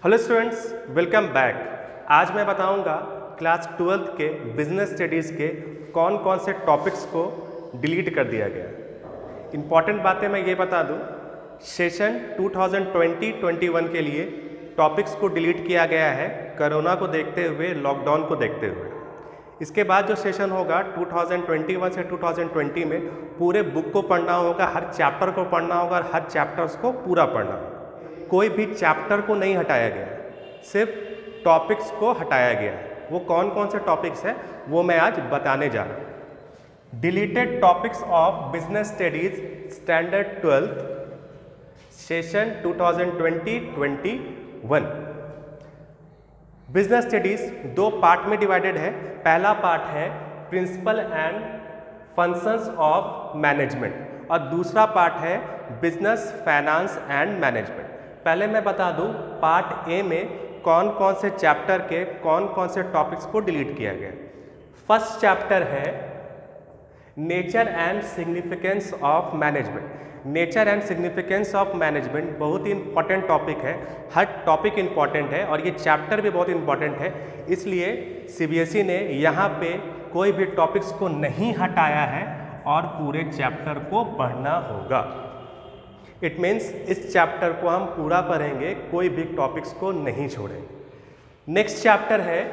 Hello students, welcome back. आज मैं बताऊंगा क्लास 12th के बिजनेस स्टडीज़ के कौन कौन से टॉपिक्स को डिलीट कर दिया गया। इंपॉर्टेंट बातें मैं ये बता दूं, सेशन 2020-21 के लिए टॉपिक्स को डिलीट किया गया है कोरोना को देखते हुए, लॉकडाउन को देखते हुए। इसके बाद जो सेशन होगा 2021 से 2020 में पूरे बुक को पढ़ना होगा, हर चैप्टर को पढ़ना होगा और हर चैप्टर्स को पूरा पढ़ना होगा। कोई भी चैप्टर को नहीं हटाया गया, सिर्फ टॉपिक्स को हटाया गया है। वो कौन कौन से टॉपिक्स हैं वो मैं आज बताने जा रहा हूँ। Deleted topics of business studies standard 12th session 2020-21। Business studies दो पार्ट में डिवाइडेड है। पहला पार्ट है principle and functions of management और दूसरा पार्ट है बिजनेस फाइनेंस एंड मैनेजमेंट। पहले मैं बता दूं पार्ट ए में कौन कौन से चैप्टर के कौन कौन से टॉपिक्स को डिलीट किया गया। फर्स्ट चैप्टर है nature and significance of management. Nature and significance of management बहुत ही इंपॉर्टेंट टॉपिक है। हर टॉपिक इंपॉर्टेंट है और ये चैप्टर भी बहुत इंपॉर्टेंट है, इसलिए सीबीएसई ने यहाँ पे कोई भी टॉपिक्स को नहीं हटाया है और पूरे चैप्टर को पढ़ना होगा। इट मीन्स इस चैप्टर को हम पूरा पढ़ेंगे, कोई भी टॉपिक्स को नहीं छोड़ेंगे। नेक्स्ट चैप्टर है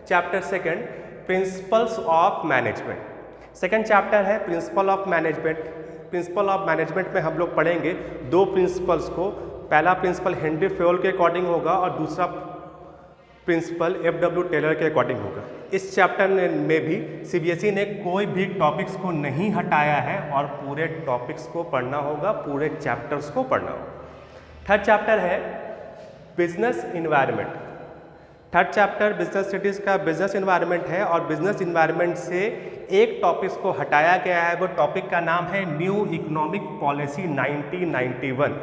chapter second, principles of management. Second chapter है principle of management. Principle of management में हम लोग पढ़ेंगे दो प्रिंसिपल्स को। पहला प्रिंसिपल हेनरी फेयोल के अकॉर्डिंग होगा और दूसरा प्रिंसिपल एफ.डब्ल्यू. टेलर के अकॉर्डिंग होगा। इस चैप्टर में भी सीबीएसई ने कोई भी टॉपिक्स को नहीं हटाया है और पूरे टॉपिक्स को पढ़ना होगा, पूरे चैप्टर्स को पढ़ना होगा। थर्ड चैप्टर है business environment. Third chapter business studies का बिजनेस इन्वायरमेंट है और बिजनेस इन्वायरमेंट से एक टॉपिक्स को हटाया गया है। वो टॉपिक का नाम है new economic policy 1991।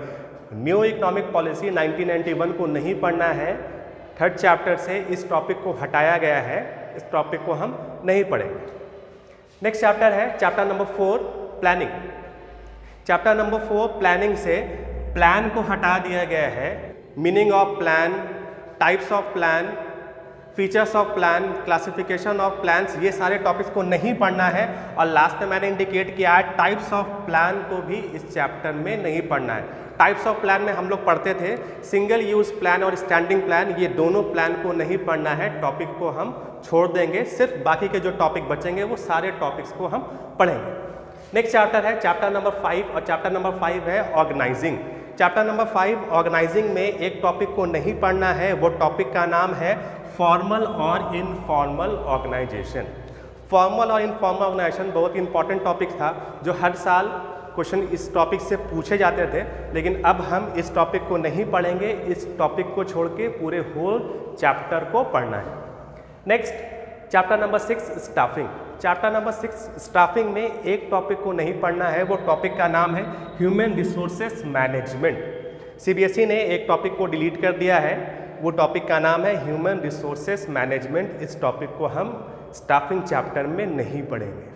New economic policy 1991 को नहीं पढ़ना है। थर्ड चैप्टर से इस टॉपिक को हटाया गया है, इस टॉपिक को हम नहीं पढ़ेंगे। नेक्स्ट चैप्टर है chapter number 4 planning. Chapter number 4 planning से प्लान को हटा दिया गया है। Meaning of plan, types of plan, features of plan, classification of plans, ये सारे टॉपिक्स को नहीं पढ़ना है। और लास्ट में मैंने इंडिकेट किया है टाइप्स ऑफ प्लान को भी इस चैप्टर में नहीं पढ़ना है। टाइप्स ऑफ प्लान में हम लोग पढ़ते थे सिंगल यूज प्लान और स्टैंडिंग प्लान, ये दोनों प्लान को नहीं पढ़ना है। टॉपिक को हम छोड़ देंगे, सिर्फ बाकी के जो टॉपिक बचेंगे वो सारे टॉपिक्स को हम पढ़ेंगे। नेक्स्ट चैप्टर है चैप्टर नंबर 5 और चैप्टर नंबर 5 है ऑर्गेनाइजिंग। चैप्टर नंबर 5 ऑर्गेनाइजिंग में एक टॉपिक को नहीं पढ़ना है। वो टॉपिक का नाम है फॉर्मल और इनफॉर्मल ऑर्गेनाइजेशन। फॉर्मल और इनफॉर्मल ऑर्गेनाइजेशन बहुत इंपॉर्टेंट टॉपिक था जो हर साल क्वेश्चन इस टॉपिक से पूछे जाते थे, लेकिन अब हम इस टॉपिक को नहीं पढ़ेंगे। इस टॉपिक को छोड़ के पूरे होल चैप्टर को पढ़ना है। Next chapter number 6 staffing. Chapter number 6 staffing में एक टॉपिक को नहीं पढ़ना है। वो टॉपिक का नाम है ह्यूमन रिसोर्सेस मैनेजमेंट। सीबीएसई ने एक टॉपिक को डिलीट कर दिया है, वो टॉपिक का नाम है ह्यूमन रिसोर्सेस मैनेजमेंट। इस टॉपिक को हम स्टाफिंग चैप्टर में नहीं पढ़ेंगे।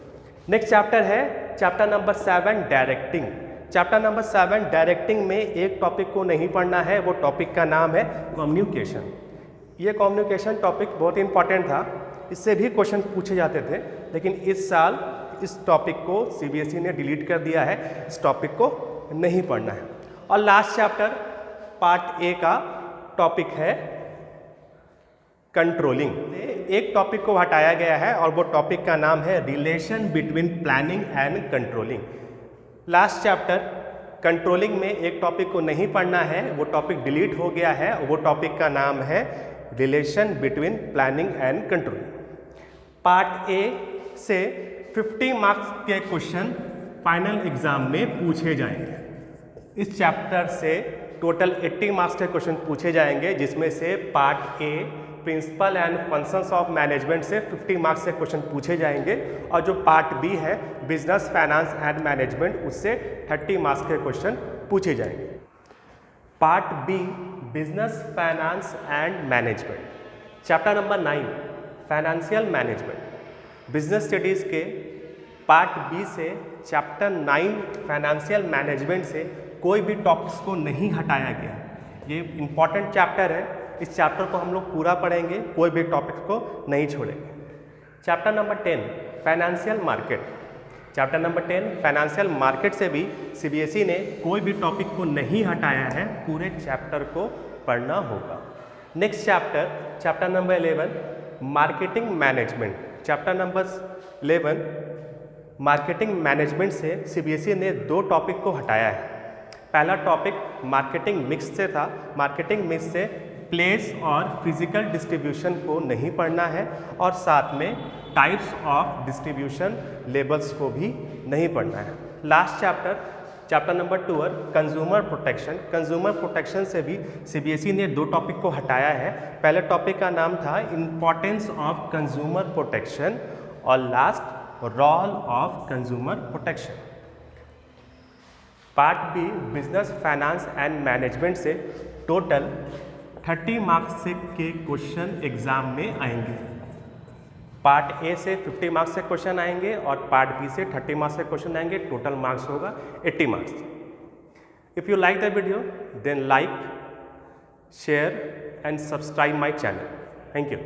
नेक्स्ट चैप्टर है chapter number 7 directing. Chapter number 7 directing में एक टॉपिक को नहीं पढ़ना है। वो टॉपिक का नाम है कम्युनिकेशन। ये कम्युनिकेशन टॉपिक बहुत इंपॉर्टेंट था, इससे भी क्वेश्चन पूछे जाते थे, लेकिन इस साल इस टॉपिक को सीबीएसई ने डिलीट कर दिया है। इस टॉपिक को नहीं पढ़ना है। और लास्ट चैप्टर पार्ट ए का टॉपिक है कंट्रोलिंग। एक टॉपिक को हटाया गया है और वो टॉपिक का नाम है relation between planning and controlling. Last chapter controlling में एक टॉपिक को नहीं पढ़ना है, वो टॉपिक डिलीट हो गया है। वो टॉपिक का नाम है relation between planning and controlling. Part A से 50 मार्क्स के क्वेश्चन फाइनल एग्जाम में पूछे जाएंगे। इस चैप्टर से टोटल 80 मार्क्स के क्वेश्चन पूछे जाएंगे, जिसमें से part A principle and functions of management से 50 मार्क्स से क्वेश्चन पूछे जाएंगे और जो पार्ट बी है बिजनेस फाइनेंस एंड मैनेजमेंट, उससे 30 मार्क्स के क्वेश्चन पूछे जाएंगे। Part B business finance and management chapter number 9 financial management. Business studies के पार्ट बी से चैप्टर 9 फाइनेंशियल मैनेजमेंट से कोई भी टॉपिक्स को नहीं हटाया गया। ये इम्पॉर्टेंट चैप्टर है, इस चैप्टर को हम लोग पूरा पढ़ेंगे, कोई भी टॉपिक को नहीं छोड़ेंगे। Chapter number 10 financial market. Chapter number 10 financial market से भी सीबीएसई ने कोई भी टॉपिक को नहीं हटाया है, पूरे चैप्टर को पढ़ना होगा। Next chapter number 11 marketing management. Chapter number 11 marketing management से सीबीएसई ने 2 टॉपिक को हटाया है। पहला टॉपिक मार्केटिंग मिक्स से था, मार्केटिंग मिक्स से प्लेस और फिजिकल डिस्ट्रीब्यूशन को नहीं पढ़ना है, और साथ में टाइप्स ऑफ डिस्ट्रीब्यूशन लेबल्स को भी नहीं पढ़ना है। Last chapter number 12 consumer protection. Consumer protection से भी सीबीएसई ने 2 टॉपिक को हटाया है। पहले टॉपिक का नाम था इम्पॉर्टेंस ऑफ कंज्यूमर प्रोटेक्शन और last role of consumer protection. Part B business finance and management से टोटल 30 मार्क्स के क्वेश्चन एग्जाम में आएंगे। पार्ट ए से 50 मार्क्स से क्वेश्चन आएंगे और पार्ट बी से 30 मार्क्स से क्वेश्चन आएंगे। टोटल मार्क्स होगा 80 marks. If you like the video then like, share and subscribe my channel. Thank you.